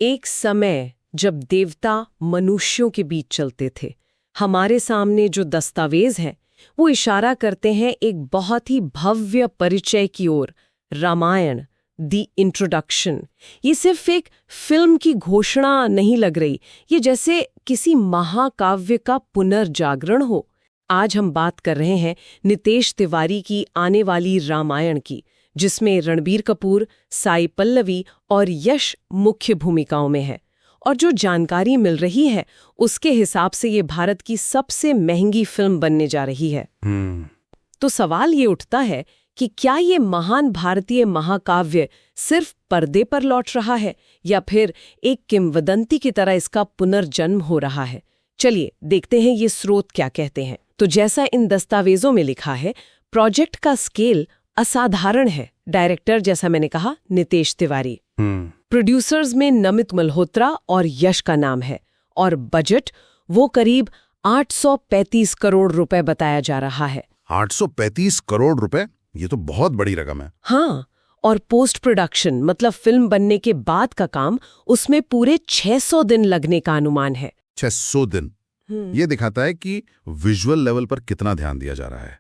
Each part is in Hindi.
एक समय जब देवता मनुष्यों के बीच चलते थे, हमारे सामने जो दस्तावेज हैं वो इशारा करते हैं एक बहुत ही भव्य परिचय की ओर। Ramayan, the introduction. ये सिर्फ एक फिल्म की घोषणा नहीं लग रही, ये जैसे किसी महाकाव्य का पुनर्जागरण हो। आज हम बात कर रहे हैं नितेश तिवारी की आने वाली रामायण की, जिसमें रणबीर कपूर, साई पल्लवी और यश मुख्य भूमिकाओं में है। और जो जानकारी मिल रही है उसके हिसाब से ये भारत की सबसे महंगी फिल्म बनने जा रही है। तो सवाल ये उठता है कि क्या ये महान भारतीय महाकाव्य सिर्फ पर्दे पर लौट रहा है या फिर एक किंवदंती की तरह इसका पुनर्जन्म हो रहा है। चलिए देखते हैं ये स्रोत क्या कहते हैं। तो जैसा इन दस्तावेजों में लिखा है, प्रोजेक्ट का स्केल असाधारण है। डायरेक्टर, जैसा मैंने कहा, नितेश तिवारी। प्रोड्यूसर्स में नमित मल्होत्रा और यश का नाम है। और बजट वो करीब 835 करोड़ रुपए बताया जा रहा है। 835 करोड़ रुपए? ये तो बहुत बड़ी रकम है। हाँ, और पोस्ट प्रोडक्शन मतलब फिल्म बनने के बाद का काम, उसमें पूरे 600 दिन लगने का अनुमान है। 600 दिन? ये दिखाता है कि विजुअल लेवल पर कितना ध्यान दिया जा रहा है।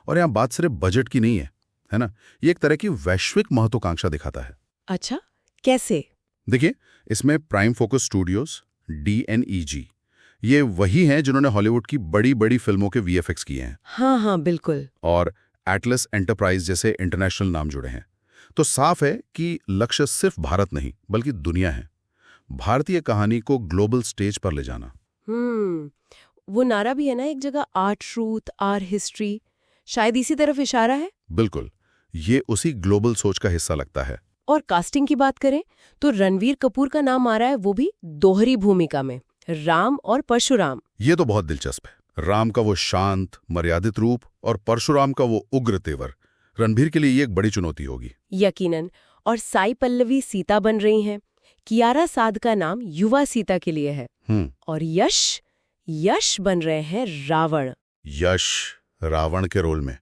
और यहाँ बात सिर्फ बजट की नहीं है ना? ये एक तरह की वैश्विक महत्वाकांक्षा दिखाता है। अच्छा, कैसे? देखिए, इसमें प्राइम फोकस स्टूडियोज, DNEG, ये वही हैं जिन्होंने हॉलीवुड की बड़ी बड़ी फिल्मों के VFX किए हैं। हाँ, बिल्कुल। और एटलस एंटरप्राइज जैसे इंटरनेशनल नाम जुड़े हैं। तो साफ है कि लक्ष्य सिर्फ भारत नहीं बल्कि दुनिया है। भारतीय कहानी को ग्लोबल स्टेज पर ले जाना। वो नारा भी है ना एक जगह, आर ट्रूथ, आर हिस्ट्री, शायद इसी तरफ इशारा है। बिल्कुल, ये उसी ग्लोबल सोच का हिस्सा लगता है। और कास्टिंग की बात करें तो रणवीर कपूर का नाम आ रहा है, वो भी दोहरी भूमिका में, राम और परशुराम। ये तो बहुत दिलचस्प है। राम का वो शांत मर्यादित रूप और परशुराम का वो उग्र तेवर। रणबीर के लिए ये एक बड़ी चुनौती होगी। यकीनन। और साई पल्लवी सीता बन रही हैं। कियारा साध का नाम युवा सीता के लिए है। और यश बन रहे हैं रावण। यश रावण के रोल में?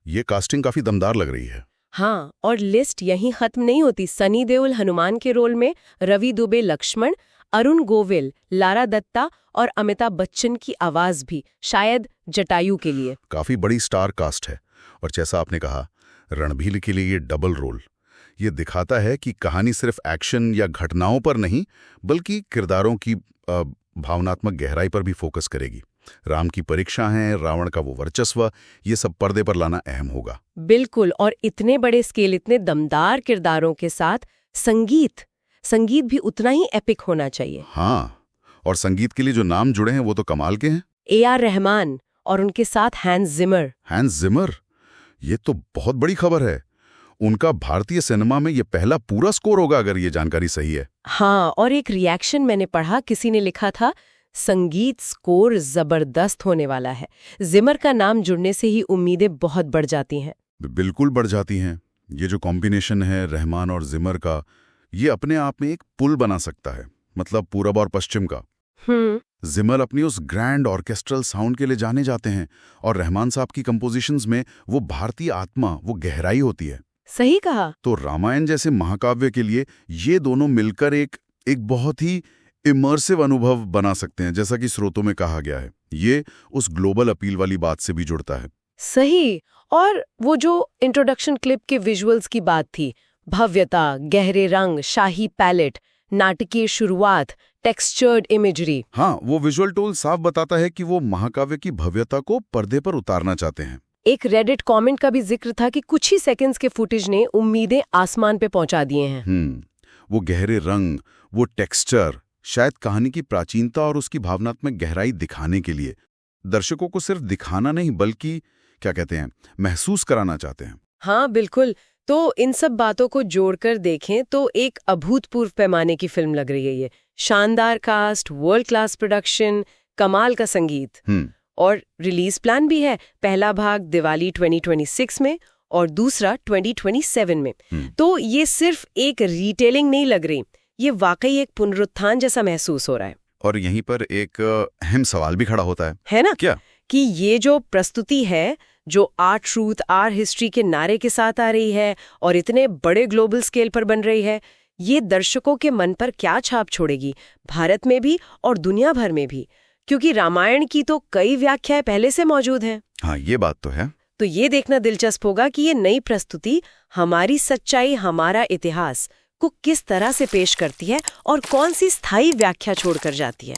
ये कास्टिंग काफी दमदार लग रही है। हाँ, और लिस्ट यहीं खत्म नहीं होती। सनी देओल हनुमान के रोल में, रवि दुबे लक्ष्मण, अरुण गोविल, लारा दत्ता और अमिताभ बच्चन की आवाज भी, शायद जटायु के लिए। काफी बड़ी स्टार कास्ट है। और जैसा आपने कहा, रणबीर के लिए ये डबल रोल। ये दिखाता है कि कहानी सिर्फ एक्शन या घटनाओं पर नहीं बल्कि किरदारों की भावनात्मक गहराई पर भी फोकस करेगी। राम की परीक्षा है, रावण का वो वर्चस्व, ये सब पर्दे पर लाना अहम होगा। बिल्कुल। और इतने बड़े स्केल, इतने दमदार किरदारों के साथ संगीत भी उतना ही एपिक होना चाहिए। हाँ, और संगीत के लिए जो नाम जुड़े हैं वो तो कमाल के हैं। AR रहमान और उनके साथ हैंस जिमर। ये तो बहुत बड़ी खबर है। उनका भारतीय सिनेमा में ये पहला पूरा स्कोर होगा, अगर ये जानकारी सही है। हाँ, और एक रिएक्शन मैंने पढ़ा, किसी ने लिखा था, संगीत स्कोर जबरदस्त होने वाला है। जिमर का नाम जुड़ने से ही उम्मीदें बहुत बढ़ जाती हैं। बिल्कुल बढ़ जाती हैं। ये जो कॉम्बिनेशन है रहमान और जिमर का, ये अपने आप में एक पुल बना सकता है, मतलब पूरब और पश्चिम का। जिमर अपनी उस ग्रैंड ऑर्केस्ट्रल साउंड के लिए जाने जाते हैं और रहमान साहब की कंपोजिशंस में वो भारतीय आत्मा, वो गहराई होती है। सही कहा। तो रामायण जैसे महाकाव्य के लिए ये दोनों मिलकर एक बहुत ही इमर्सिव अनुभव बना सकते हैं। जैसा कि स्रोतों में कहा गया है, ये उस ग्लोबल अपील वाली बात से भी जुड़ता है। सही। और वो जो इंट्रोडक्शन क्लिप के विजुअल्स की बात थी, भव्यता, गहरे रंग, शाही पैलेट, नाटकीय शुरुआत, टेक्सचर्ड इमेजरी। हाँ, वो विजुअल टूल साफ बताता है कि वो महाकाव्य की भव्यता को पर्दे पर उतारना चाहते हैं। एक रेडिट कमेंट का भी जिक्र था कि कुछ ही सेकंड्स के फुटेज ने उम्मीदें आसमान पे पहुंचा दिए हैं। वो गहरे रंग, वो टेक्सचर, शायद कहानी की प्राचीनता और उसकी भावनात्मक गहराई दिखाने के लिए दर्शकों को सिर्फ दिखाना नहीं बल्कि क्या कहते हैं, महसूस कराना चाहते हैं। हाँ, बिल्कुल। तो इन सब बातों को जोड़कर देखें तो एक अभूतपूर्व पैमाने की फिल्म लग रही है ये। शानदार कास्ट, वर्ल्ड क्लास प्रोडक्शन, कमाल का संगीत। और रिलीज प्लान भी है, पहला भाग दिवाली 2026 में और दूसरा 2027 में। तो ये सिर्फ एक रिटेलिंग नहीं लग रही, ये वाकई एक पुनरुत्थान जैसा महसूस हो रहा है। और यहीं पर एक अहम सवाल भी खड़ा होता है ना? क्या? कि ये जो प्रस्तुति है, जो आर ट्रूथ, आर हिस्ट्री के नारे के साथ आ रही है और इतने बड़े ग्लोबल स्केल पर बन रही है, ये दर्शकों के मन पर क्या छाप छोड़ेगी, भारत में भी और दुनिया भर में भी, क्योंकि रामायण की तो कई व्याख्याएं पहले से मौजूद हैं। हाँ, ये बात तो है। तो ये देखना दिलचस्प होगा कि ये नई प्रस्तुति हमारी सच्चाई, हमारा इतिहास को किस तरह से पेश करती है और कौन सी स्थायी व्याख्या छोड़कर जाती है।